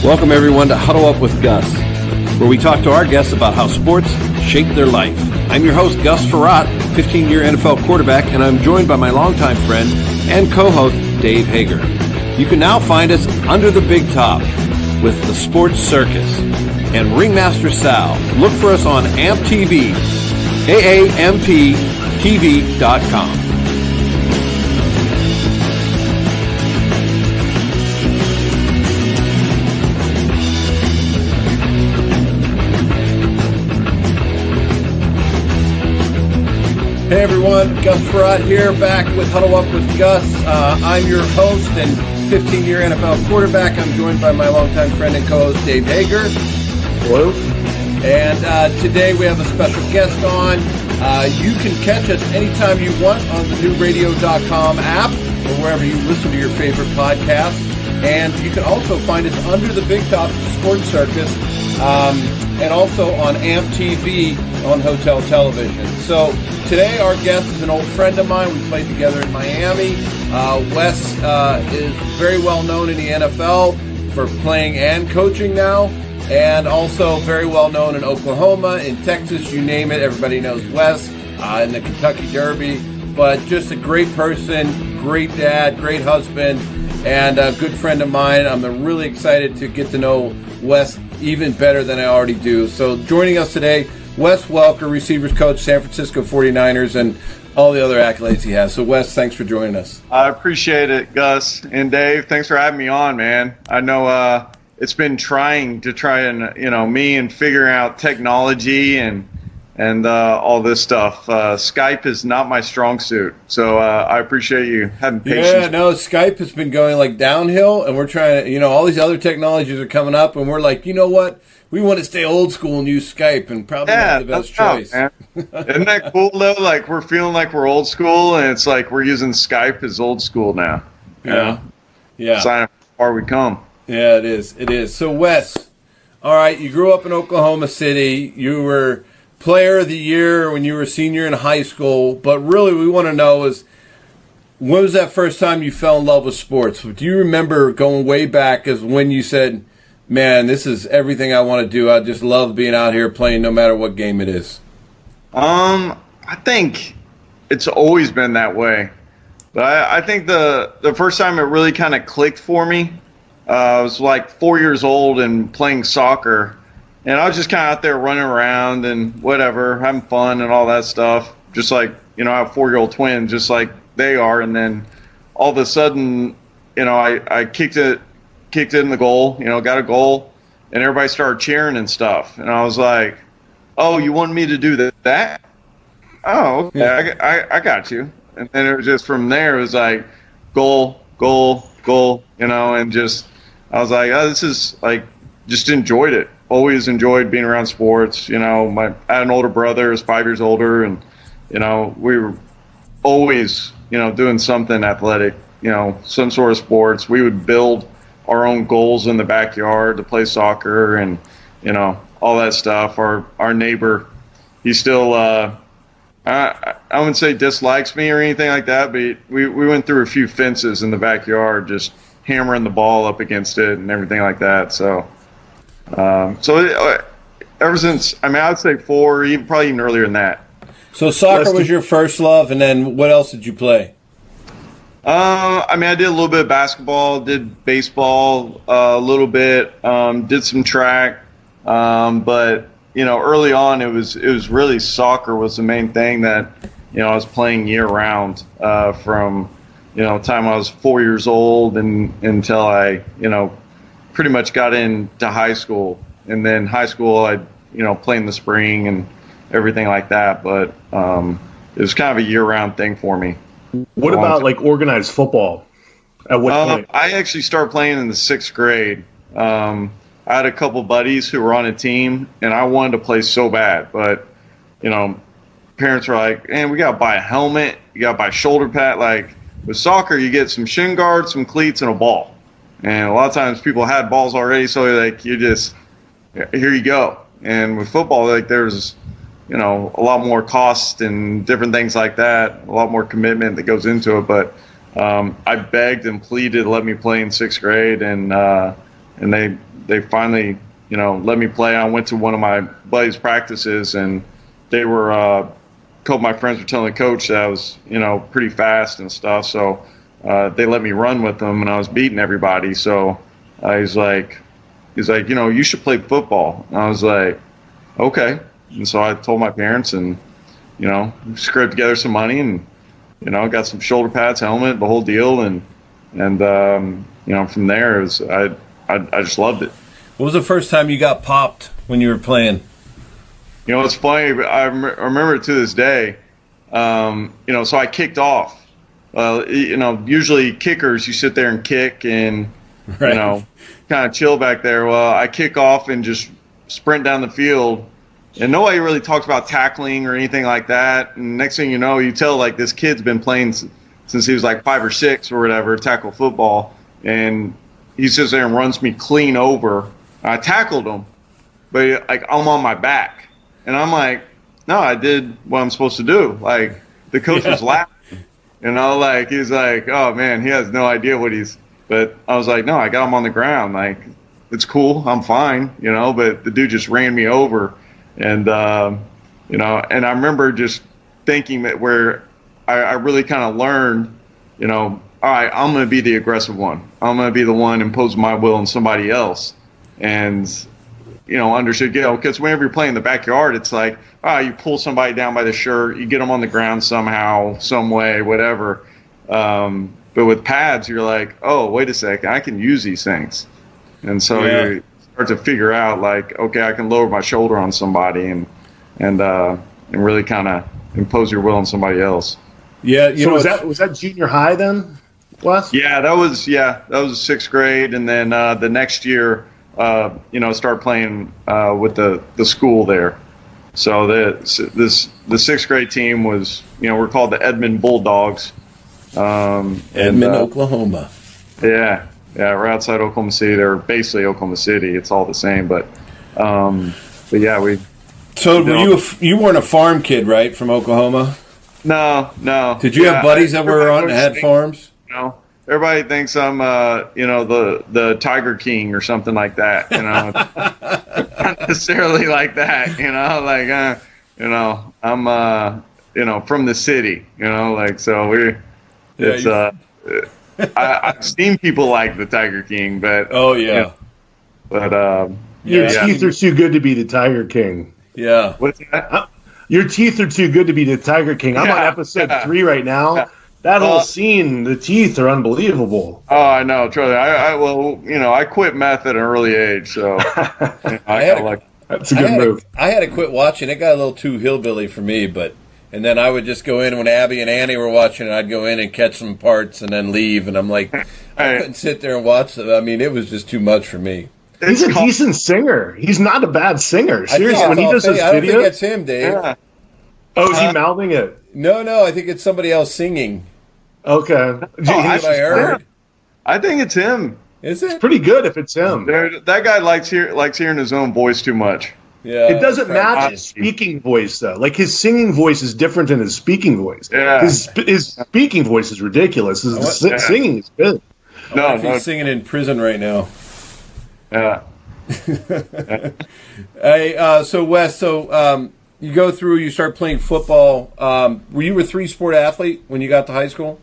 Welcome, everyone, to Huddle Up with Gus, where we talk to our guests about how sports shape their life. I'm your host, Gus Frerotte, 15-year NFL quarterback, and I'm joined by my longtime friend and co-host, Dave Hager. You can now find us under the big top with the Sports Circus and Ringmaster Sal. Look for us on AMP TV, AAMPTV.com. Hey everyone, Gus Frerotte here, back with Huddle Up with Gus. I'm your host and 15-year NFL quarterback. I'm joined by my longtime friend and co-host, Dave Hager. Hello. And today we have a special guest on. You can catch us anytime you want on the newradio.com app or wherever you listen to your favorite podcast. And you can also find us under the big top of the Sports Circus and also on AMP TV on Hotel Television. So today our guest is an old friend of mine. We played together in Miami. Wes is very well known in the NFL for playing and coaching now, and also very well known in Oklahoma, in Texas, you name it. Everybody knows Wes in the Kentucky Derby. But just a great person, great dad, great husband, and a good friend of mine. I'm really excited to get to know Wes even better than I already do. So joining us today, Wes Welker, receivers coach, San Francisco 49ers, and all the other accolades he has. So, Wes, thanks for joining us. I appreciate it, Gus and Dave. Thanks for having me on, man. I know it's been trying to try and, me and figuring out technology and all this stuff. Skype is not my strong suit, so I appreciate you having patience. Yeah, no, Skype has been going like downhill, and we're trying to, all these other technologies are coming up, and we're like, you know what? We want to stay old school and use Skype, and probably not the best choice. Man. Isn't that cool, though? Like, we're feeling like we're old school, and it's like we're using Skype as old school now. Yeah. Sign how far we come. Yeah, it is. It is. So, Wes, all right, you grew up in Oklahoma City. You were player of the year when you were a senior in high school, but really we want to know is, when was that first time you fell in love with sports? Do you remember going way back as when you said, man, this is everything I want to do. I just love being out here playing no matter what game it is? I think it's always been that way. But I think the first time it really kind of clicked for me, I was like 4 years old and playing soccer. And I was just kind of out there running around and whatever, having fun and all that stuff. Just like, I have 4-year-old twins, just like they are. And then all of a sudden, I kicked it in the goal, got a goal, and everybody started cheering and stuff. And I was like, oh, you want me to do that? Oh, okay, yeah. I got you. And then it was just from there, it was like goal, and just, I was like, oh, this is like, just enjoyed it. Always enjoyed being around sports. I had an older brother, who's 5 years older, and, we were always, doing something athletic, some sort of sports. We would build our own goals in the backyard to play soccer and, all that stuff. Our neighbor, he still, I wouldn't say dislikes me or anything like that, but we went through a few fences in the backyard, just hammering the ball up against it and everything like that. So ever since, I'd say 4, probably even earlier than that. So soccer was your first love, and then what else did you play? I did a little bit of basketball, did baseball a little bit, did some track, but early on it was really soccer was the main thing that I was playing year round from time I was 4 years old and until I pretty much got into high school. And then high school I play in the spring and everything like that, but it was kind of a year round thing for me. What about like organized football? At what point? I actually started playing in the 6th grade. I had a couple buddies who were on a team, and I wanted to play so bad. But, parents were like, man, we got to buy a helmet. You got to buy shoulder pad. Like with soccer, you get some shin guards, some cleats, and a ball. And a lot of times people had balls already, so like you just, here you go. And with football, like there's a lot more cost and different things like that, a lot more commitment that goes into it. But I begged and pleaded to let me play in 6th grade, and they they finally, let me play. I went to one of my buddies' practices, and they were a couple of my friends were telling the coach that I was, pretty fast and stuff. So they let me run with them, and I was beating everybody. So he's like, you should play football. And I was like, okay. And so I told my parents, and scraped together some money, and got some shoulder pads, helmet, the whole deal, and from there I just loved it. What was the first time you got popped when you were playing? It's funny, but I remember it to this day. So I kicked off. Usually kickers, you sit there and kick and, right. kind of chill back there. Well, I kick off and just sprint down the field, and nobody really talks about tackling or anything like that. And next thing you know, you tell, like, this kid's been playing since he was like 5 or 6 or whatever, tackle football, and he sits there and runs me clean over. I tackled him, but like I'm on my back. And I'm like, no, I did what I'm supposed to do. Like, the coach was laughing. Like, he's like, oh, man, he has no idea what he's – but I was like, no, I got him on the ground. Like, it's cool. I'm fine, but the dude just ran me over. And, and I remember just thinking that where I really kind of learned, all right, I'm going to be the aggressive one. I'm going to be the one imposing my will on somebody else. And – understood, because whenever you're playing in the backyard, it's like, you pull somebody down by the shirt, you get them on the ground somehow, some way, whatever. But with pads, you're like, oh, wait a second, I can use these things. And so you start to figure out, like, okay, I can lower my shoulder on somebody and really kind of impose your will on somebody else. Yeah. Was that junior high then, Wes? Yeah, that was 6th grade, and then the next year. Start playing with the school there. So the 6th grade team was, we're called the Edmond Bulldogs. Edmond, Oklahoma. Yeah, we're outside Oklahoma City. They're basically Oklahoma City. It's all the same, but yeah, we. So you weren't a farm kid, right, from Oklahoma? No. Did you have buddies that were on that had farms? No. Everybody thinks I'm, the Tiger King or something like that. Not necessarily like that. I'm, from the city. So I've seen people like the Tiger King, but your teeth are too good to be the Tiger King. Yeah. What's that? Your teeth are too good to be the Tiger King. I'm on episode 3 right now. Yeah. That whole scene, the teeth are unbelievable. Oh, I know. Trust me. I quit meth at an early age, so that's a good move. I had to quit watching. It got a little too hillbilly for me, and then I would just go in when Abby and Annie were watching it. I'd go in and catch some parts and then leave, and I'm like, I couldn't sit there and watch them. I mean, it was just too much for me. He's a decent singer. He's not a bad singer. Seriously, when he does his videos, I don't think it's him, Dave. Yeah. Oh, is he mouthing it? No, I think it's somebody else singing. Okay. I heard. I think it's him. Is it? It's pretty good if it's him. That guy likes hearing his own voice too much. Yeah. It doesn't match his speaking voice, though. Like, his singing voice is different than his speaking voice. Yeah. His speaking voice is ridiculous. His singing is good. No, he's singing in prison right now. Yeah. Hey, so Wes, you go through, you start playing football. Were you a 3-sport athlete when you got to high school?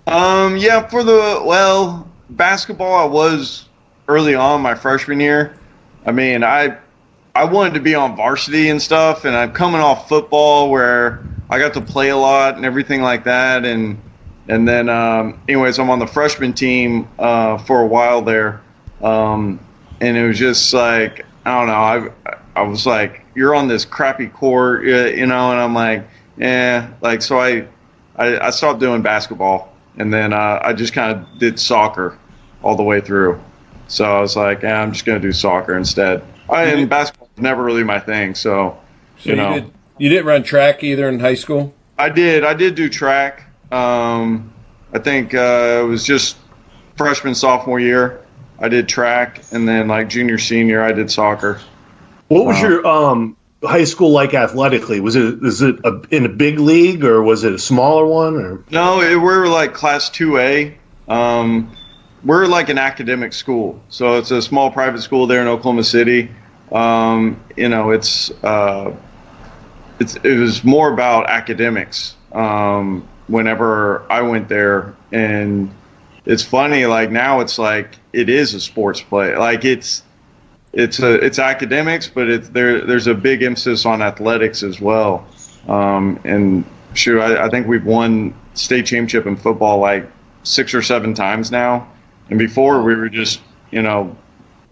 Yeah, basketball I was early on my freshman year. I mean, I wanted to be on varsity and stuff, and I'm coming off football where I got to play a lot and everything like that. And then, anyways, I'm on the freshman team for a while there. And it was just like, I don't know, I was like, you're on this crappy court, and I'm like, so I stopped doing basketball, and then I just kind of did soccer all the way through. So I was like, I'm just going to do soccer instead. And basketball was never really my thing, so you didn't run track either in high school? I did do track. I think it was just freshman, sophomore year. I did track, and then like junior, senior, I did soccer. What was your high school like athletically? Was it in a big league, or was it a smaller one? Or no, we were like class 2A. we're like an academic school, so it's a small private school there in Oklahoma City. You know, it was more about academics whenever I went there, and it's funny, like now it's like it is a sports play, like it's academics, but there's a big emphasis on athletics as well. And sure, I think we've won state championship in football like 6 or 7 times now, and before we were just, you know,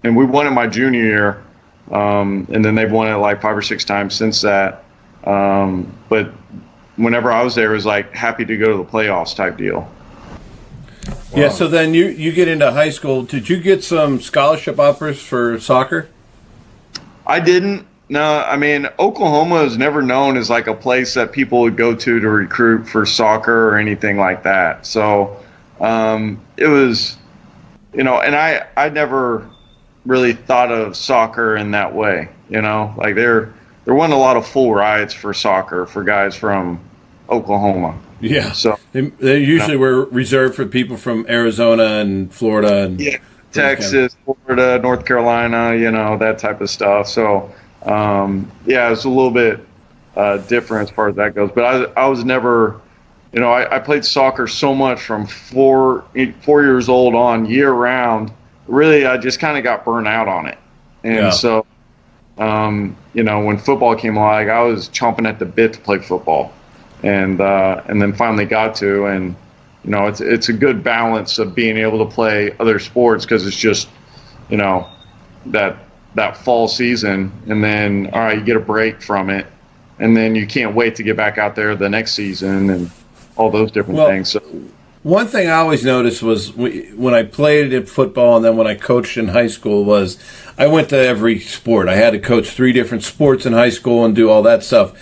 and we won it my junior year, and then they've won it like 5 or 6 times since that. But whenever I was there, it was like happy to go to the playoffs type deal. Wow. Yeah, so then you get into high school. Did you get some scholarship offers for soccer? I didn't. No, I mean, Oklahoma is never known as like a place that people would go to recruit for soccer or anything like that. So it was, you know, and I never really thought of soccer in that way, you know, like there weren't a lot of full rides for soccer for guys from Oklahoma. Yeah, so they usually were reserved for people from Arizona and Florida and Texas, Florida, North Carolina, you know, that type of stuff. So yeah, it's a little bit different as far as that goes. But I was never, you know, I played soccer so much from 4 years old on, year round. Really, I just kind of got burnt out on it, and so you know, when football came along, I was chomping at the bit to play football. And then finally got to, and you know, it's a good balance of being able to play other sports, because it's just, you know, that fall season, and then all right, you get a break from it, and then you can't wait to get back out there the next season and all those different things. So one thing I always noticed was when I played at football and then when I coached in high school was I went to every sport. I had to coach 3 different sports in high school and do all that stuff.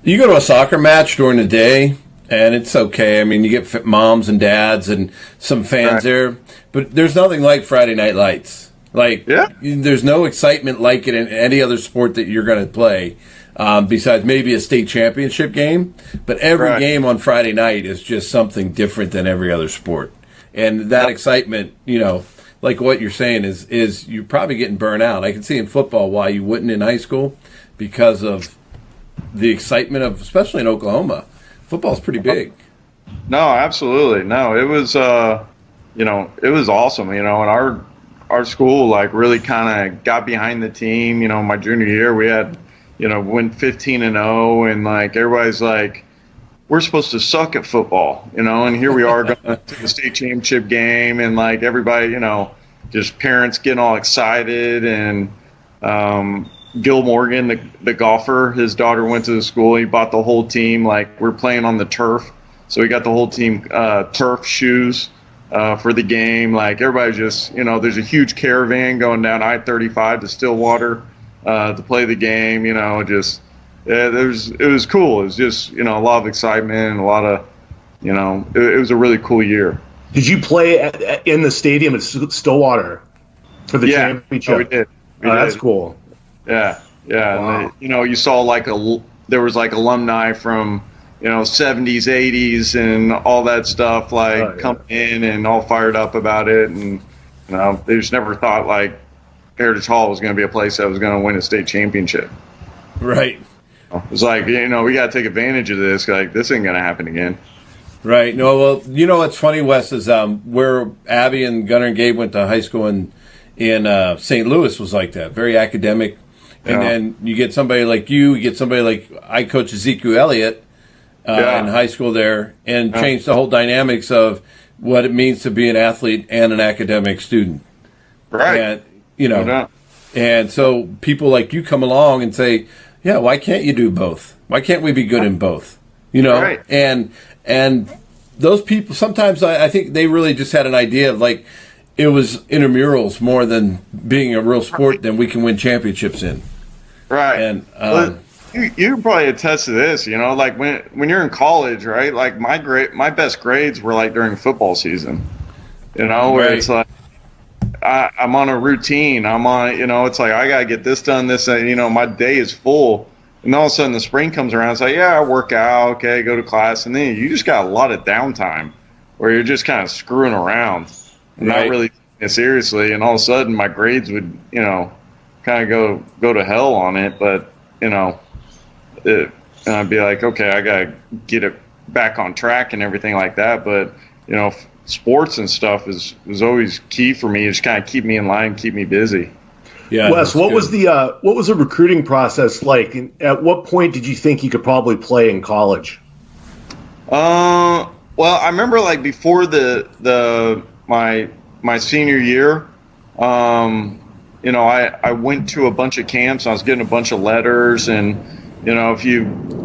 You go to a soccer match during the day, and it's okay. I mean, you get moms and dads and some fans there, but there's nothing like Friday Night Lights. Like, there's no excitement like it in any other sport that you're going to play, besides maybe a state championship game. But every game on Friday night is just something different than every other sport. And that excitement, you know, like what you're saying is you're probably getting burnt out. I can see in football why you wouldn't in high school, because of the excitement of, especially in Oklahoma, football's pretty big. No, absolutely. No, it was, you know, it was awesome. You know, and our school like really kind of got behind the team. You know, my junior year we had, you know, went 15-0, and like everybody's like, we're supposed to suck at football, you know, and here we are going to the state championship game, and like everybody, you know, just parents getting all excited, and Gil Morgan, the golfer, his daughter went to the school. He bought the whole team. Like, we're playing on the turf, so he got the whole team turf shoes for the game. Like, everybody just, you know, there's a huge caravan going down I-35 to Stillwater to play the game. You know, just it was cool. It was just, you know, a lot of excitement and a lot of, you know, it was a really cool year. Did you play in the stadium at Stillwater for the championship? Oh, we did. That's cool. Yeah. Wow. And you know, you saw like there was like alumni from, you know, 70s, 80s, and all that stuff, like coming in and all fired up about it, and you know, they just never thought like Heritage Hall was going to be a place that was going to win a state championship. Right. It was like, you know, we got to take advantage of this. Like, this ain't going to happen again. Right. No. Well, you know what's funny, Wes, is where Abby and Gunnar and Gabe went to high school in St. Louis was like that, very academic. And then you get somebody like you get somebody like I coach Ezekiel Elliott in high school there, and changed the whole dynamics of what it means to be an athlete and an academic student. Right. And, you know, and so people like you come along and say, yeah, why can't you do both? Why can't we be good in both? You know, and those people, sometimes I think they really just had an idea of like, it was intramurals more than being a real sport than we can win championships in. Right. And you can probably attest to this, you know, like when you're in college, right? Like my best grades were like during football season, you know, where it's like I'm on a routine. I'm on, you know, it's like I got to get this done, this, you know, my day is full. And all of a sudden the spring comes around. It's like, yeah, I work out, okay, go to class. And then you just got a lot of downtime where you're just kind of screwing around. not really taking it seriously, and all of a sudden my grades would, kind of go to hell on it. But and I'd be like, okay, I gotta get it back on track and everything like that. But sports and stuff was always key for me. Just kind of keep me in line, keep me busy. Yeah, Wes, what was the recruiting process like? And at what point did you think you could probably play in college? Well, I remember like before my senior year, I went to a bunch of camps. I was getting a bunch of letters, and if you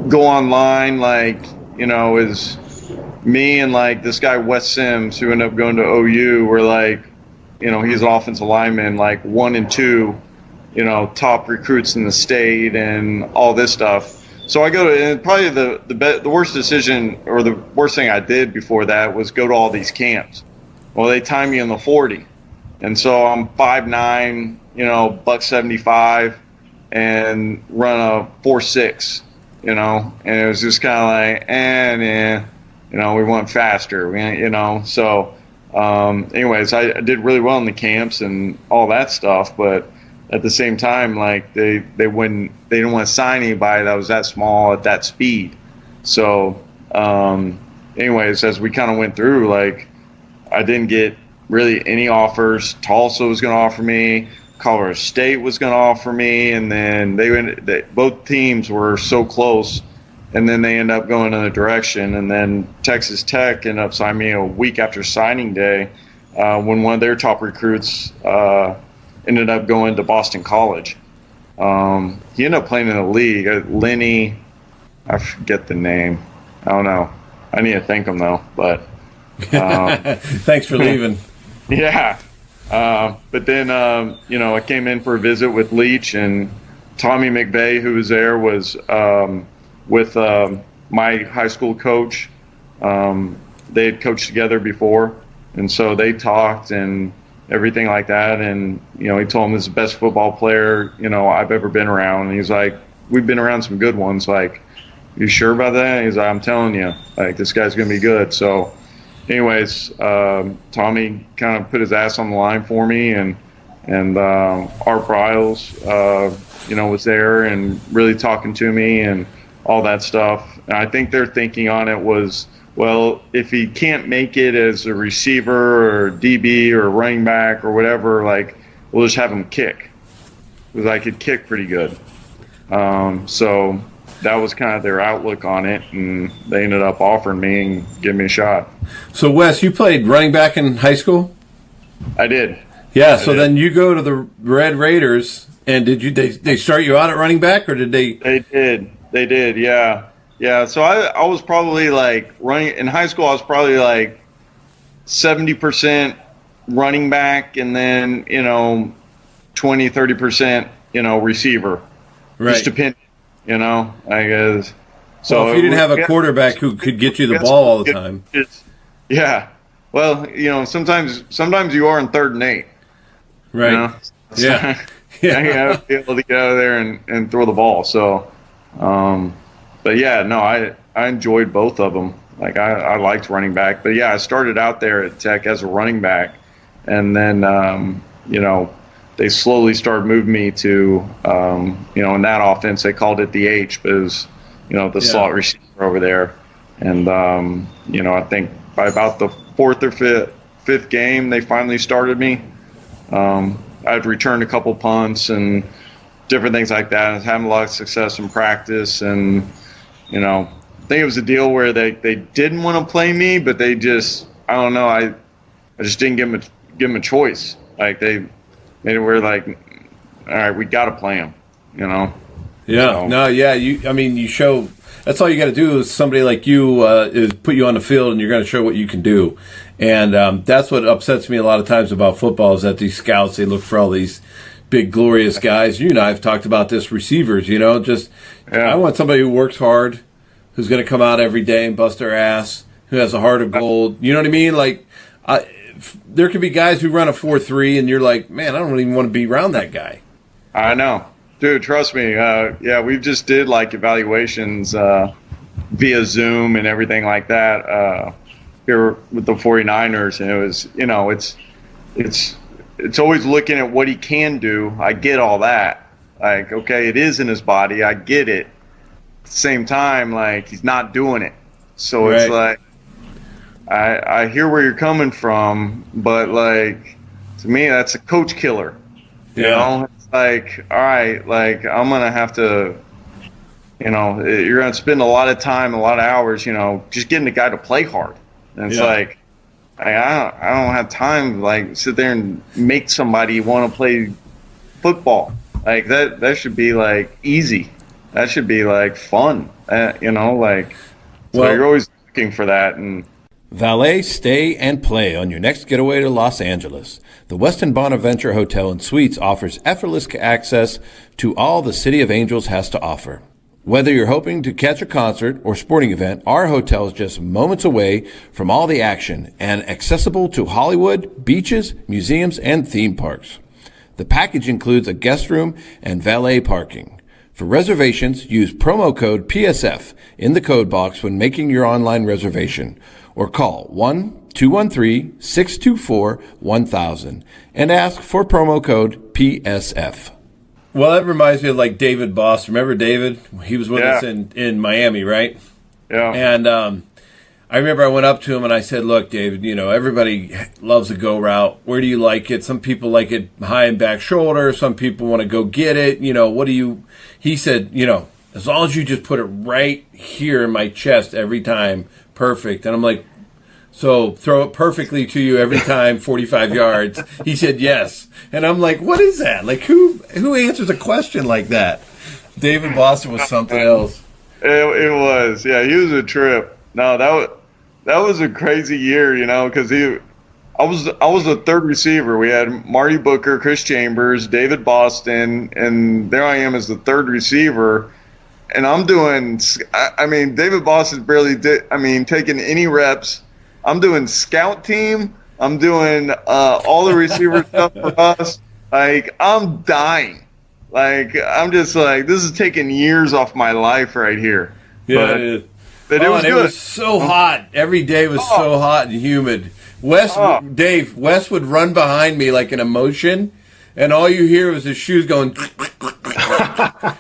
go online, like is me and like this guy Wes Sims, who ended up going to OU, were like, he's an offensive lineman, like 1 and 2, top recruits in the state and all this stuff. So I go to, and probably the worst decision, or the worst thing I did before that, was go to all these camps. Well, they timed me in the 40. And so I'm 5'9", $175, and run a 4.6, and it was just kind of like, we went faster, So anyways, I did really well in the camps and all that stuff, but at the same time, like they didn't want to sign anybody that was that small at that speed. So anyways, as we kind of went through, like I didn't get really any offers. Tulsa was going to offer me, Colorado State was going to offer me, and then both teams were so close, and then they end up going in a direction, and then Texas Tech ended up signing me a week after signing day, when one of their top recruits ended up going to Boston College. He ended up playing in the league. Lenny, I forget the name. I don't know. I need to thank him though. But thanks for leaving. Yeah. But then I came in for a visit with Leach, and Tommy McVeigh, who was there, was with my high school coach. They had coached together before, and so they talked and everything like that. And he told him this is the best football player I've ever been around. And he's like, we've been around some good ones. Like, you sure about that? And he's like, I'm telling you, like, this guy's gonna be good. So anyways, Tommy kind of put his ass on the line for me, and Art Briles was there and really talking to me and all that stuff. And I think their thinking on it was, well, if he can't make it as a receiver or DB or running back or whatever, like, we'll just have him kick, because I could kick pretty good. So that was kind of their outlook on it, and they ended up offering me and giving me a shot. So, Wes, you played running back in high school? I did. Yeah, so then you go to the Red Raiders, and did they start you out at running back, or did they? They did, yeah. Yeah, so I was probably like running in high school. I was probably like 70% running back, and then 20-30% receiver. Right. Just depending, I guess. So if you didn't have a quarterback who could get you the ball all the time. Yeah. Well, sometimes you are in 3rd and 8. Right. Yeah. Yeah. You have to be able to get out of there and throw the ball. So. But yeah, no, I enjoyed both of them. Like I liked running back, but yeah, I started out there at Tech as a running back, and then they slowly started moving me to in that offense they called it the H, but it was the slot receiver over there, and I think by about the 4th or 5th game they finally started me. I'd returned a couple punts and different things like that. I was having a lot of success in practice, and I think it was a deal where they didn't want to play me, but they just, I don't know, I just didn't give them a choice. Like they made it where like, all right, we got to play him, Yeah, so. No, yeah. You show. That's all you got to do is somebody like you is put you on the field, and you're going to show what you can do. And that's what upsets me a lot of times about football is that these scouts, they look for all these big, glorious guys. You and I have talked about this, receivers, I want somebody who works hard, who's going to come out every day and bust their ass, who has a heart of gold. You know what I mean? Like, there could be guys who run a 4.3, and you're like, man, I don't even want to be around that guy. I know. Dude, trust me. We just did, like, evaluations via Zoom and everything like that here with the 49ers, and it was, it's always looking at what he can do. I get all that. Like, okay, it is in his body. I get it. At the same time, like, he's not doing it. So Right. it's like, I hear where you're coming from, but like, to me, that's a coach killer. You know, it's like, all right, like, I'm going to have to, you know, you're going to spend a lot of time, a lot of hours, you know, just getting the guy to play hard. And it's like, I don't have time to like sit there and make somebody want to play football. Like that should be like easy. That should be like fun. You know, like, so you're always looking for that. And Valet, stay, and play on your next getaway to Los Angeles. The Westin Bonaventure Hotel and Suites offers effortless access to all the City of Angels has to offer. Whether you're hoping to catch a concert or sporting event, our hotel is just moments away from all the action and accessible to Hollywood, beaches, museums, and theme parks. The package includes a guest room and valet parking. For reservations, use promo code PSF in the code box when making your online reservation, or call 1-213-624-1000 and ask for promo code PSF. Well, that reminds me of like David Boss. Remember David? He was with us in Miami, right? Yeah. And I remember I went up to him and I said, look, David, you know, everybody loves a go route. Where do you like it? Some people like it high and back shoulder. Some people want to go get it. You know, what do you... He said, you know, as long as you just put it right here in my chest every time, perfect. And I'm like, so throw it perfectly to you every time, 45 yards. He said yes. And I'm like, what is that? Like, who answers a question like that? David Boston was something else. It was. Yeah, he was a trip. No, that was a crazy year, you know, because I was the third receiver. We had Marty Booker, Chris Chambers, David Boston, and there I am as the third receiver. And I'm doing, I mean, David Boston barely taking any reps. I'm doing scout team. I'm doing all the receiver stuff for us. Like, I'm dying. Like, I'm just like, this is taking years off my life right here. Yeah, it is. But it was good. It was so hot. Every day was so hot and humid. Wes would run behind me like an emotion, and all you hear was his shoes going because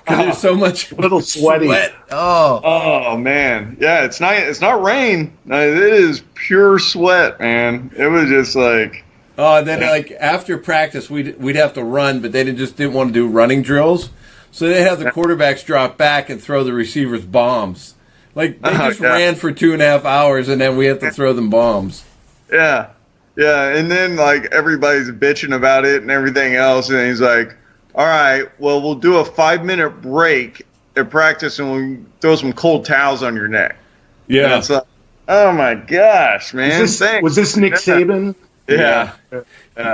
there's so much a little sweaty. Sweat. Oh man, yeah. It's not rain. No, it is pure sweat, man. It was just like. Oh, and then like after practice, we'd have to run, but they didn't want to do running drills, so they have the quarterbacks drop back and throw the receivers bombs. Like they just ran for 2.5 hours, and then we have to throw them bombs. Yeah, and then like everybody's bitching about it and everything else, and he's like, "All right, well, we'll do a 5-minute break at practice, and we'll throw some cold towels on your neck." Yeah, and it's like, oh my gosh, man! Was this Nick Saban? Yeah.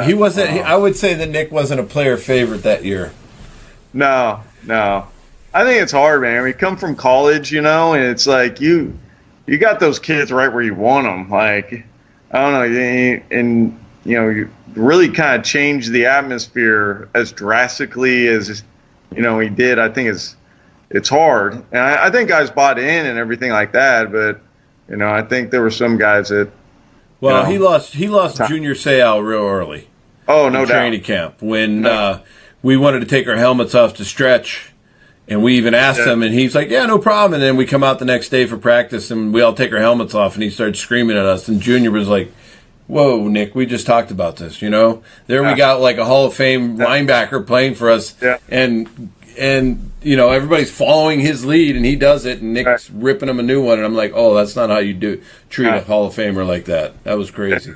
He wasn't. I would say that Nick wasn't a player favorite that year. No. I think it's hard, man. We come from college, you know, and it's like you got those kids right where you want them. Like, I don't know, and you know, you really kind of change the atmosphere as drastically as you know he did. I think it's hard, and I think guys bought in and everything like that. But you know, I think there were some guys that. Well, he lost Junior Seau real early. Oh, no doubt. Training camp when we wanted to take our helmets off to stretch. And we even asked him, and he's like, yeah, no problem. And then we come out the next day for practice, and we all take our helmets off, and he started screaming at us. And Junior was like, whoa, Nick, we just talked about this, you know? There we got like a Hall of Fame linebacker playing for us, and you know, everybody's following his lead, and he does it, and Nick's ripping him a new one. And I'm like, oh, that's not how you treat a Hall of Famer like that. That was crazy.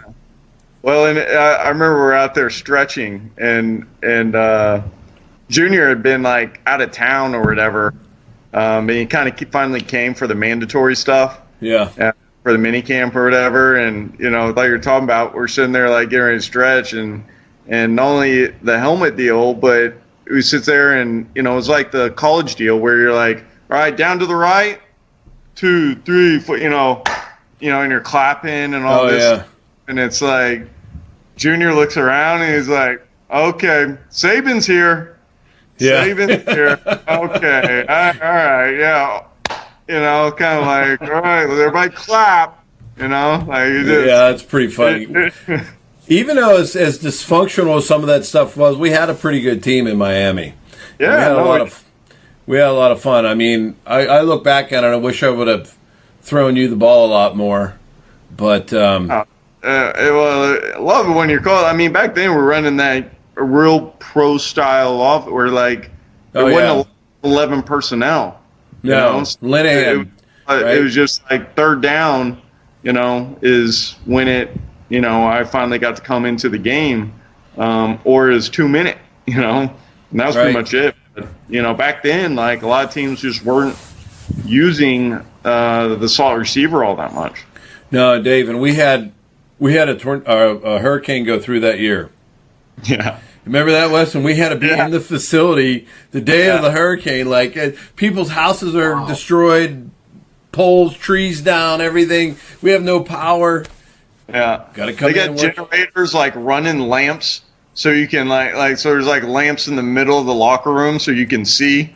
Well, and I remember we're out there stretching, and Junior had been like out of town or whatever, and he kind of finally came for the mandatory stuff. Yeah. For the mini camp or whatever, and you know, like you're talking about, we're sitting there like getting ready to stretch, and not only the helmet deal, but we sit there and you know, it's like the college deal where you're like, all right, down to the right, 2, 3, 4, you know, and you're clapping and all this, and it's like Junior looks around and he's like, okay, Saban's here. Yeah. Saban's here. Okay. All right. Yeah. You know, kind of like, all right, well, everybody clap. You know, like yeah, that's pretty funny. Even though as dysfunctional as some of that stuff was, we had a pretty good team in Miami. Yeah, we had a lot of fun. I mean, I look back at it, I wish I would have thrown you the ball a lot more. But well, I love it when you're called. I mean, back then we were running that real pro style off where like there wasn't 11 personnel. No, Linehan. It was just like third down, is when I finally got to come into the game, or is 2 minute, and that was pretty much it. But, back then, like a lot of teams just weren't using the slot receiver all that much. No, Dave, and we had a hurricane go through that year. Yeah. Remember that, Wes? And we had to be in the facility the day of the hurricane. Like, people's houses are destroyed, poles, trees down, everything. We have no power. Yeah. Got to come They in got generators, like, running lamps, so you can, so there's, like, lamps in the middle of the locker room so you can see.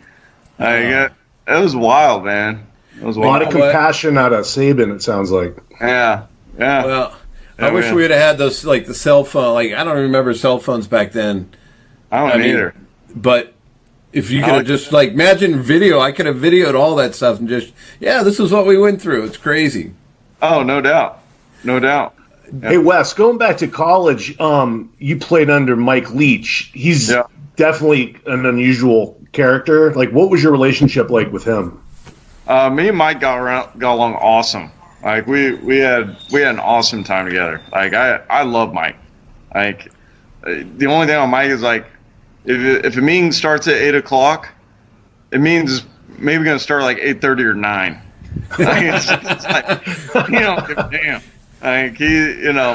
It was wild, man. It was wild. A lot of compassion out of Saban, it sounds like. Yeah. Well, I wish we would have had those, like the cell phone. Like, I don't remember cell phones back then. I don't either. But if you could have just, like, imagine video. I could have videoed all that stuff and just, this is what we went through. It's crazy. Oh, no doubt. No doubt. Hey, Wes, going back to college, you played under Mike Leach. He's definitely an unusual character. Like, what was your relationship like with him? Me and Mike got along awesome. Like we had an awesome time together. Like I love Mike. Like the only thing on Mike is like if a meeting starts at 8:00, it means maybe gonna start like 8:30 or 9. Like, it's like you don't give a damn. Like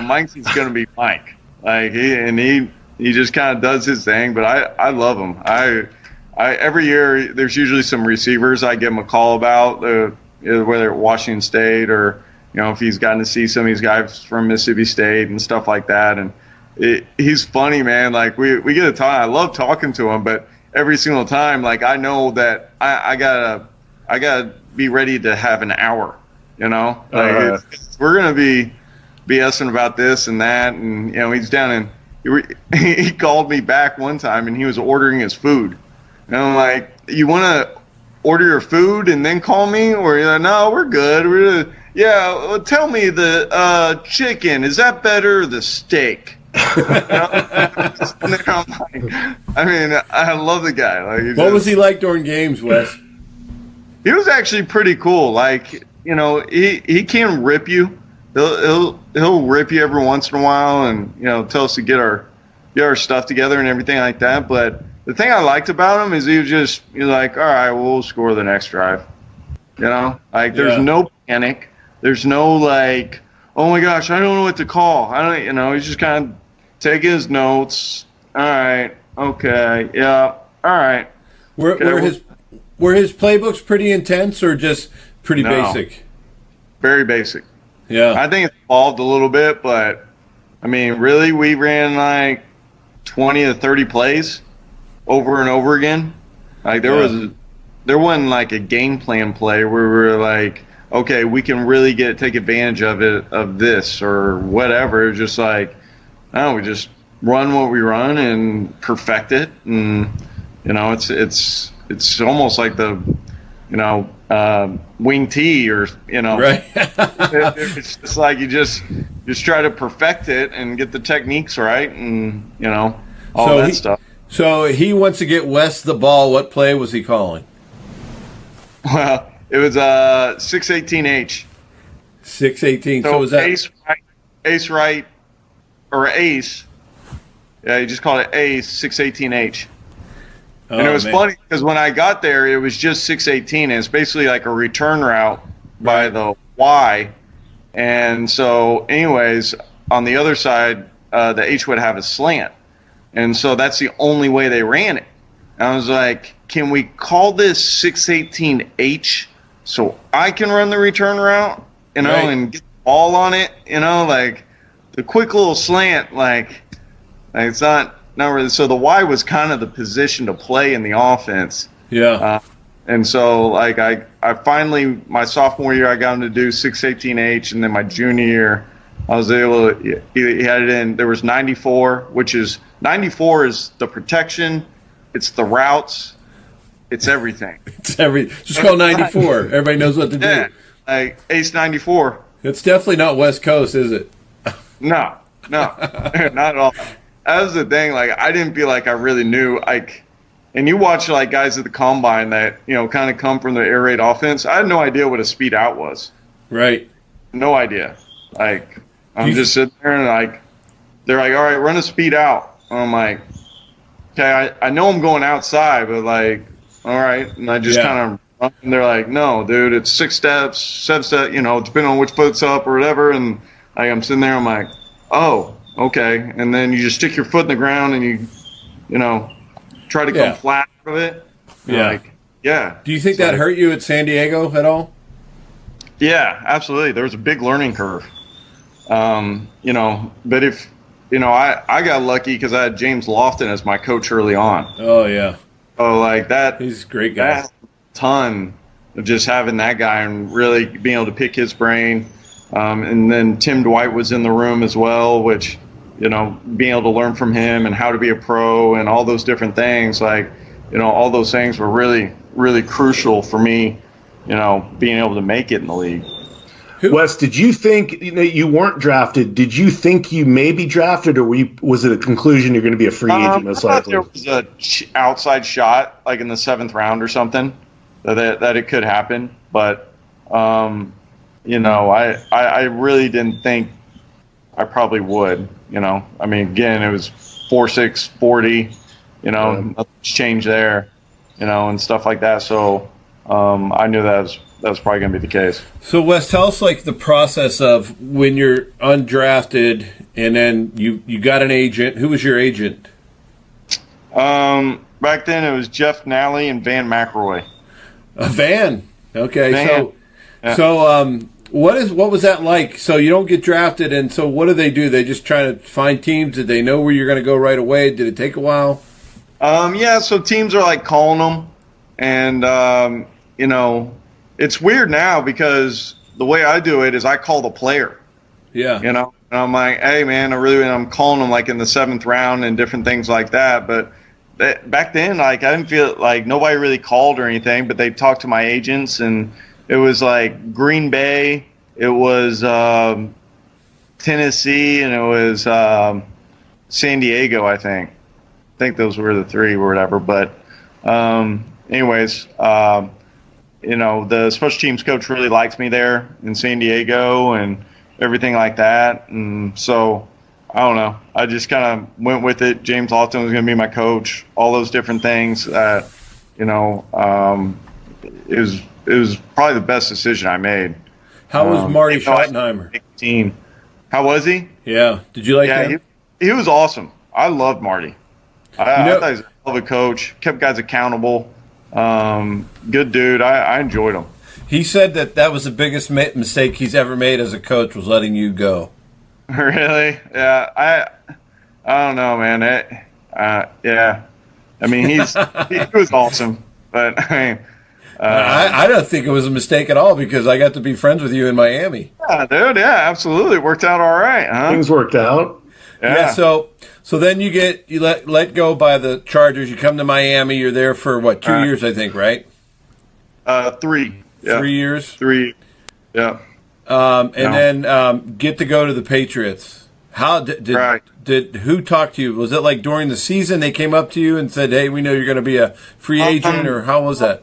Mike's gonna be Mike. Like he just kind of does his thing. But I love him. I every year there's usually some receivers I give him a call about. Whether at Washington State or, if he's gotten to see some of these guys from Mississippi State and stuff like that. And he's funny, man. Like, we get a time. I love talking to him, but every single time, like, I know that I gotta be ready to have an hour, Like, we're going to be BSing about this and that. And, he's down he called me back one time and he was ordering his food. And I'm like, you want to order your food and then call me? Or you're like, no, we're good. Tell me the chicken, is that better or the steak? I love the guy. Like, what was he like during games, Wes? He was actually pretty cool. Like, he can rip you. He'll rip you every once in a while and tell us to get our stuff together and everything like that. But the thing I liked about him is he was like, all right, we'll score the next drive. Like there's no panic. There's no like, oh my gosh, I don't know what to call. He's just kind of taking his notes. All right, okay, yeah, all right. Were his playbooks pretty intense or just pretty basic? Very basic. Yeah. I think it's evolved a little bit, but really, we ran like 20 to 30 plays over and over again. Like there wasn't like a game plan play where we were like, okay, we can really take advantage of this or whatever. It's just like, no, we just run what we run and perfect it. And it's almost like the wing tee or right. It's just like you just try to perfect it and get the techniques right and all that stuff. So he wants to get Wes the ball. What play was he calling? Well, it was 618H. 618. So was that ace right or ace? Yeah, you just called it ace 618H. And it was funny because when I got there, it was just 618, and it's basically like a return route by the Y. And so, anyways, on the other side, the H would have a slant. And so that's the only way they ran it. And I was like, can we call this 618H so I can run the return route, and get the ball on it, like the quick little slant, like it's not really. So the Y was kind of the position to play in the offense. Yeah. And so like I finally, my sophomore year, I got him to do 618H, and then my junior year, I was able to, he had it in, there was 94, which is, 94 is the protection, it's the routes, it's everything. Just call 94. Everybody knows what to do. Yeah, like Ace 94. It's definitely not West Coast, is it? No, not at all. That was the thing, like, I didn't feel like I really knew, like, and you watch, like, guys at the combine that, you know, kind of come from the air raid offense. I had no idea what a speed out was. Right. No idea. Like, I'm just sitting there and, like, they're like, all right, run a speed out. And I'm like, okay, I know I'm going outside, but, like, all right. And I just kind of run, and they're like, no, dude, it's 6 steps, 7 steps, you know, depending on which foot's up or whatever. And like, I'm sitting there, I'm like, oh, okay. And then you just stick your foot in the ground and you know, try to come flat out of it. Yeah. Like, yeah. Do you think that hurt you at San Diego at all? Yeah, absolutely. There was a big learning curve. You know, but if, you know, I got lucky because I had James Lofton as my coach early on. Oh, yeah. Oh, like that. He's a great guy. That ton of just having that guy and really being able to pick his brain. And then Tim Dwight was in the room as well, which, you know, being able to learn from him and how to be a pro and all those different things, like, you know, all those things were really, really crucial for me, you know, being able to make it in the league. Wes, did you think, you know, you weren't drafted? Did you think you may be drafted, or was it a conclusion you're going to be a free agent most likely? There was a outside shot, like in the 7th round or something, that it could happen. But, you know, I really didn't think I probably would, you know. I mean, again, it was 4'6", 40, you know, nothing's changed there, you know, and stuff like that. So I knew that was probably going to be the case. So, Wes, tell us, like, the process of when you're undrafted and then you got an agent. Who was your agent? Back then it was Jeff Nally and Van McElroy. Van. Okay. Van. So what was that like? So you don't get drafted, and so what do? They just try to find teams? Did they know where you're going to go right away? Did it take a while? Yeah, so teams are like calling them, and you know, it's weird now because the way I do it is I call the player. Yeah. You know, and I'm like, hey man, I'm calling them like in the 7th round and different things like that. But back then, like, I didn't feel like nobody really called or anything, but they talked to my agents, and it was like Green Bay, it was Tennessee, and it was San Diego, I think. I think those were the 3 or whatever. But anyways, you know, the special teams coach really likes me there in San Diego and everything like that. And so, I don't know. I just kind of went with it. James Lofton was going to be my coach, all those different things. You know, it was probably the best decision I made. How was Marty Schottenheimer? How was he? Yeah. Did you like him? He was awesome. I loved Marty. I thought he was a hell of a coach. Kept guys accountable. Good dude. I enjoyed him. He said that was the biggest mistake he's ever made as a coach, was letting you go. Really? Yeah. I don't know, man. Yeah. I mean, he was awesome, but I mean, I don't think it was a mistake at all because I got to be friends with you in Miami. Yeah, dude. Yeah, absolutely. It worked out all right, huh? Things worked out. Yeah. So then you let go by the Chargers. You come to Miami. You're there for what, 2 years, I think, right? 3. Yeah. 3 years. 3. Yeah. Then get to go to the Patriots. How did who talked to you? Was it like during the season they came up to you and said, "Hey, we know you're going to be a free agent," or how was that?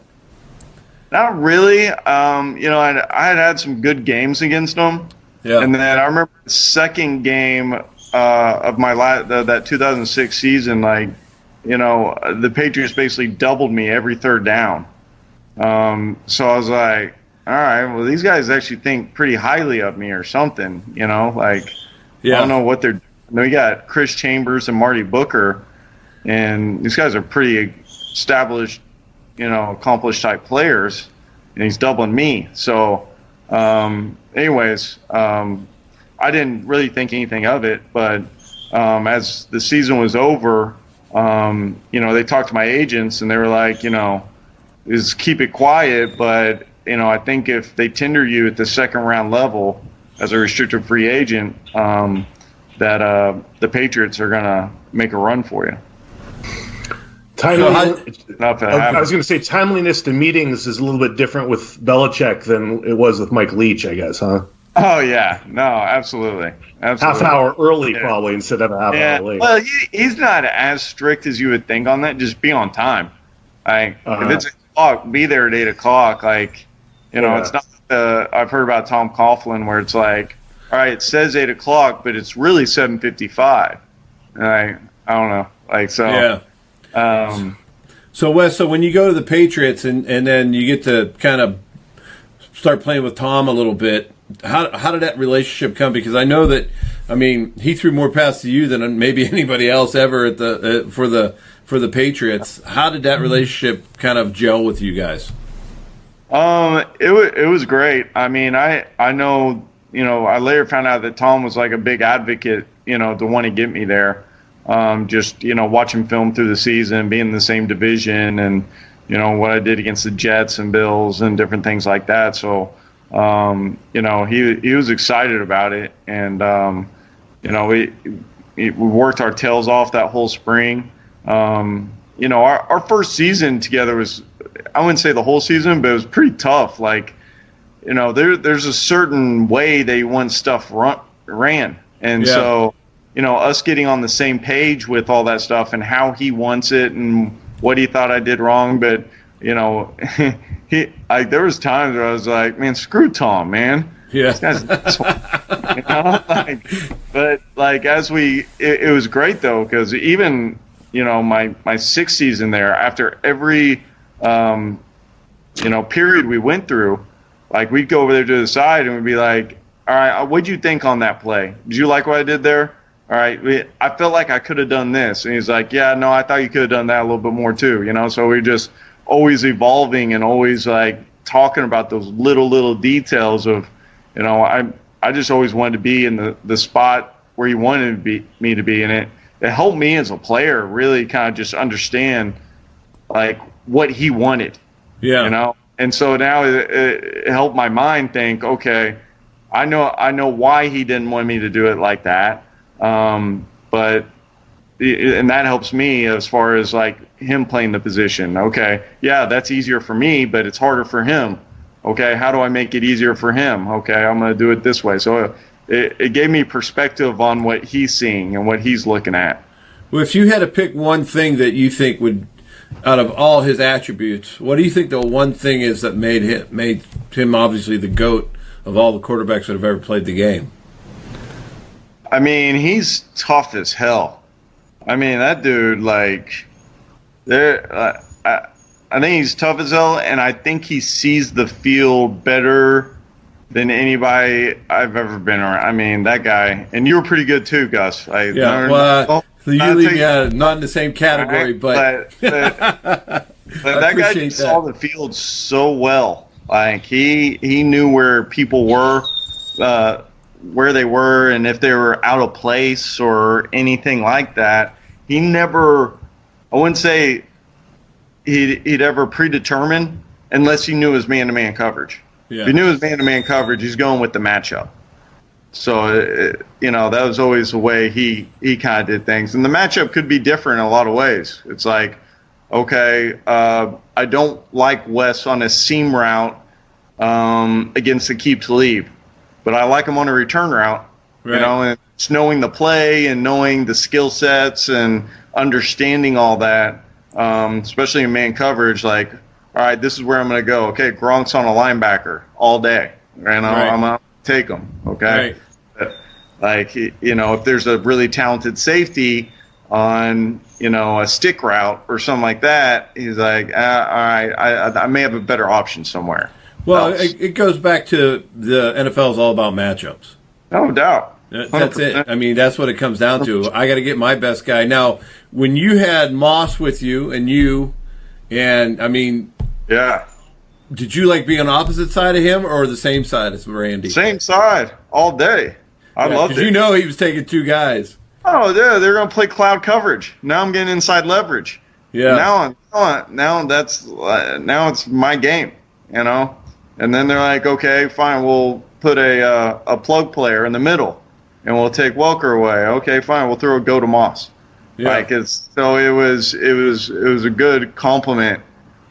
Not really. You know, I had some good games against them. Yeah. And then I remember the second game of my that 2006 season, like, you know, the Patriots basically doubled me every 3rd down. So I was like, all right, well, these guys actually think pretty highly of me or something, you know, like, I don't know what they're doing. We got Chris Chambers and Marty Booker, and these guys are pretty established, you know, accomplished type players, and he's doubling me. So, anyways, I didn't really think anything of it, but as the season was over, you know, they talked to my agents, and they were like, you know, is keep it quiet, but, you know, I think if they tender you at the 2nd round level, as a restricted free agent, that the Patriots are going to make a run for you. I was going to say timeliness to meetings is a little bit different with Belichick than it was with Mike Leach, I guess, huh? Oh, yeah. No, absolutely. Half hour early, probably, instead of a half hour late. Well, he's not as strict as you would think on that. Just be on time. If it's 8 o'clock, be there at 8 o'clock. Like, it's not I've heard about Tom Coughlin where it's like, all right, it says 8 o'clock, but it's really 7:55. I don't know. Like, so. Yeah. So Wes, so when you go to the Patriots and then you get to kind of start playing with Tom a little bit, how did that relationship come? Because I know that, he threw more passes to you than maybe anybody else ever at for the Patriots. How did that relationship kind of gel with you guys? It was great. I know, I later found out that Tom was like a big advocate, to want to get me there. Just, watching film through the season, being in the same division and, what I did against the Jets and Bills and different things like that. So, he was excited about it. And, we worked our tails off that whole spring. Our first season together was, I wouldn't say the whole season, but it was pretty tough. Like, there's a certain way they want stuff ran. And so, us getting on the same page with all that stuff and how he wants it and what he thought I did wrong. But, there was times where I was like, man, screw Tom, man. Yeah. This guy's but it was great though, because even, my sixth season there, after every, period we went through, like we'd go over there to the side and we'd be like, all right, what'd you think on that play? Did you like what I did there? All right, I felt like I could have done this. And he's like, yeah, no, I thought you could have done that a little bit more too, So we're just always evolving and always like talking about those little details of, I just always wanted to be in the spot where he wanted me to be. And it helped me as a player really kind of just understand like what he wanted, And so now it helped my mind think, okay, I know why he didn't want me to do it like that. And that helps me as far as like him playing the position. Okay, yeah, that's easier for me, but it's harder for him. Okay, how do I make it easier for him? Okay, I'm going to do it this way. So it gave me perspective on what he's seeing and what he's looking at. Well, if you had to pick one thing that you think would, out of all his attributes, what do you think the one thing is that made him obviously the GOAT of all the quarterbacks that have ever played the game? He's tough as hell. That dude, like, I think he's tough as hell, and I think he sees the field better than anybody I've ever been around. That guy, and you were pretty good too, Gus. You leave me not in the same category, but that guy saw the field so well. Like he knew where people were, where they were, and if they were out of place or anything like that. He never, I wouldn't say he'd ever predetermine unless he knew his man-to-man coverage. Yeah. If he knew his man-to-man coverage, he's going with the matchup. So, that was always the way he kind of did things. And the matchup could be different in a lot of ways. It's like, okay, I don't like Wes on a seam route against the keep to leave, but I like him on a return route, right. And it's knowing the play and knowing the skill sets and understanding all that, especially in man coverage, like, all right, this is where I'm going to go. Okay, Gronk's on a linebacker all day, and I'm going to take him, okay? Right. Like, if there's a really talented safety on, a stick route or something like that, he's like, all right, I may have a better option somewhere. Well, it goes back to the NFL is all about matchups. No doubt. 100%. That's it. That's what it comes down to. I got to get my best guy. Now, when you had Moss with you, yeah. Did you like being on the opposite side of him or the same side as Randy? Same side all day. I loved it. Because he was taking two guys. Oh, yeah, they're going to play cloud coverage. Now I'm getting inside leverage. Yeah. Now it's my game, And then they're like, okay, fine, well, put a plug player in the middle, and we'll take Welker away. Okay, fine. We'll throw a Go to Moss. Yeah. It was a good compliment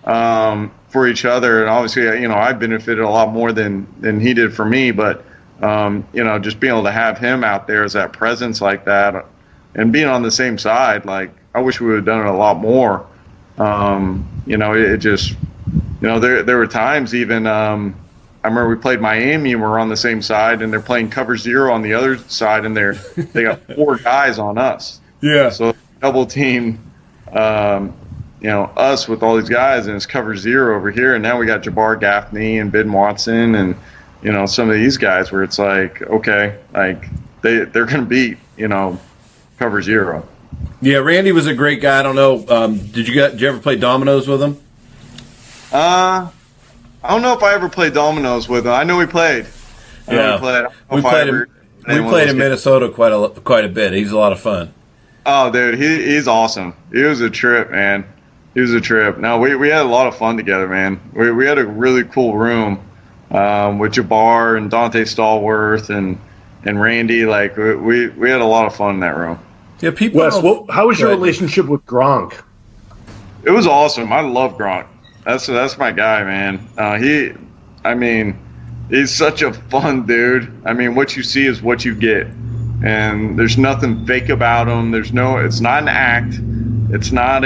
for each other, and obviously, I benefited a lot more than he did for me. But just being able to have him out there as that presence like that, and being on the same side, like I wish we would have done it a lot more. It just, there were times even. I remember we played Miami and we're on the same side, and they're playing cover 0 on the other side, and they got 4 guys on us. Yeah. So double team, us with all these guys, and it's cover 0 over here, and now we got Jabbar Gaffney and Ben Watson and some of these guys where it's like, okay, like they're going to beat cover 0. Yeah, Randy was a great guy. I don't know. Did you ever play dominoes with him? I don't know if I ever played dominoes with him. I know we played. We played in Minnesota quite a bit. He's a lot of fun. Oh, dude, he's awesome. He was a trip, man. He was a trip. No, we had a lot of fun together, man. We had a really cool room with Jabbar and Dante Stallworth and Randy. Like we had a lot of fun in that room. Yeah, people. Wes, how was your relationship with Gronk? It was awesome. I love Gronk. That's my guy, man. He's such a fun dude. I mean, what you see is what you get, and there's nothing fake about him. It's not an act. It's not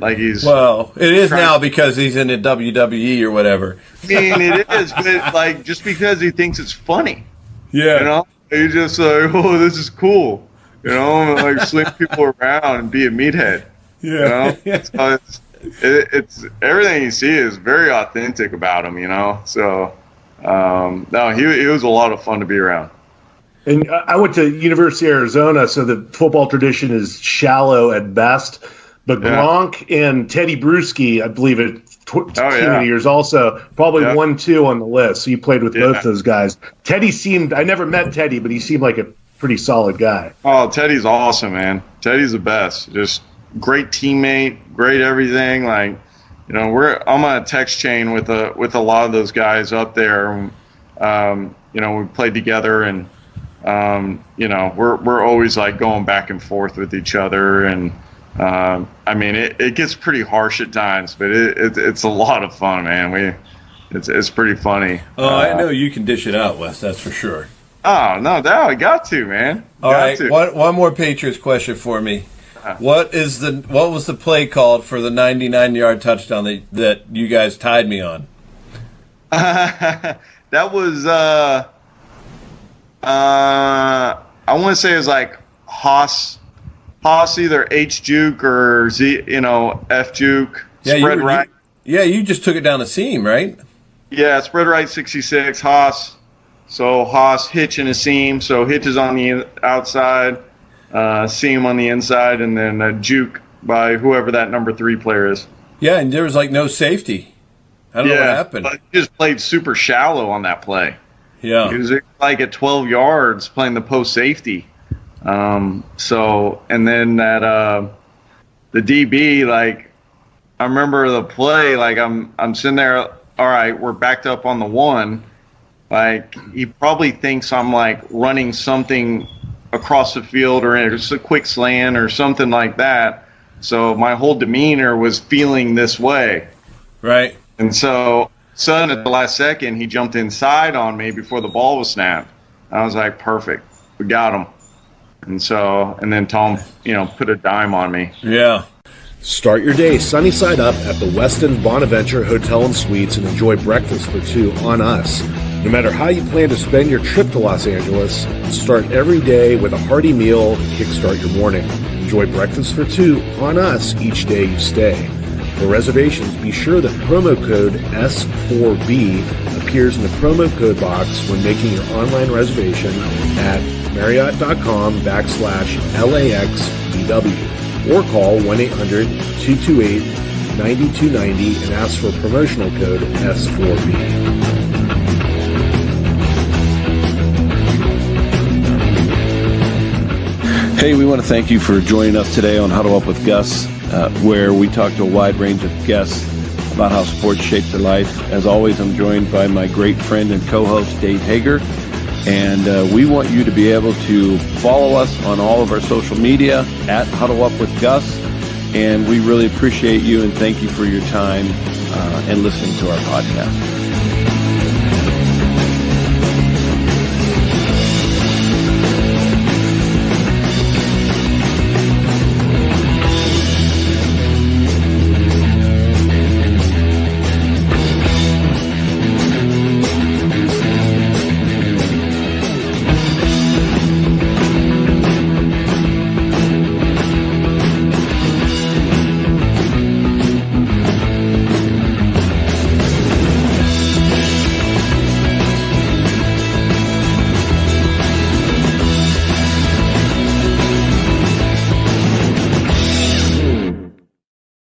like he's. Well, it is now because he's in the WWE or whatever. I mean, it is, but like just because he thinks it's funny. Yeah. He's just like, oh, this is cool. Like sling people around and be a meathead. Yeah. So it's everything you see is very authentic about him. So no, he was a lot of fun to be around. And I went to University of Arizona, so the football tradition is shallow at best. But Gronk and Teddy Bruschi, I believe teenage years also, probably 1-2 on the list. So you played with both those guys. I never met Teddy, but he seemed like a pretty solid guy. Oh, Teddy's awesome, man. Teddy's the best. Just great teammate, great everything. Like, I'm on a text chain with a lot of those guys up there. We played together, and we're always like going back and forth with each other, and it gets pretty harsh at times, but it's a lot of fun, man. It's pretty funny. Oh, I know you can dish it out, Wes. That's for sure. Oh no, I got to, man. All right, one more Patriots question for me. What was the play called for the 99-yard touchdown that you guys tied me on? That was I want to say it was like Haas either H juke or Z, F juke. Spread right. You just took it down the seam, right? Yeah, spread right 66 Haas. So Haas hitching a seam. So hitch is on the outside, seam on the inside, and then a juke by whoever that number 3 player is. Yeah, and there was like no safety. I don't know what happened. He just played super shallow on that play. Yeah. He was like at 12 yards playing the post safety. And then that the DB, like I remember the play, like I'm sitting there, all right, we're backed up on the 1. Like he probably thinks I'm like running something across the field or just a quick slant or something like that. So my whole demeanor was feeling this way. Right. And so suddenly at the last second, he jumped inside on me before the ball was snapped. I was like, perfect. We got him. And then Tom, put a dime on me. Yeah. Start your day sunny side up at the Westin Bonaventure Hotel and Suites and enjoy breakfast for 2 on us. No matter how you plan to spend your trip to Los Angeles, start every day with a hearty meal to kickstart your morning. Enjoy breakfast for 2 on us each day you stay. For reservations, be sure that promo code S4B appears in the promo code box when making your online reservation at Marriott.com/LAXBW or call 1-800-228-9290 and ask for promotional code S4B. Hey, we want to thank you for joining us today on Huddle Up with Gus, where we talk to a wide range of guests about how sports shape their life. As always, I'm joined by my great friend and co-host, Dave Hager. And we want you to be able to follow us on all of our social media at Huddle Up With Gus. And we really appreciate you and thank you for your time and listening to our podcast.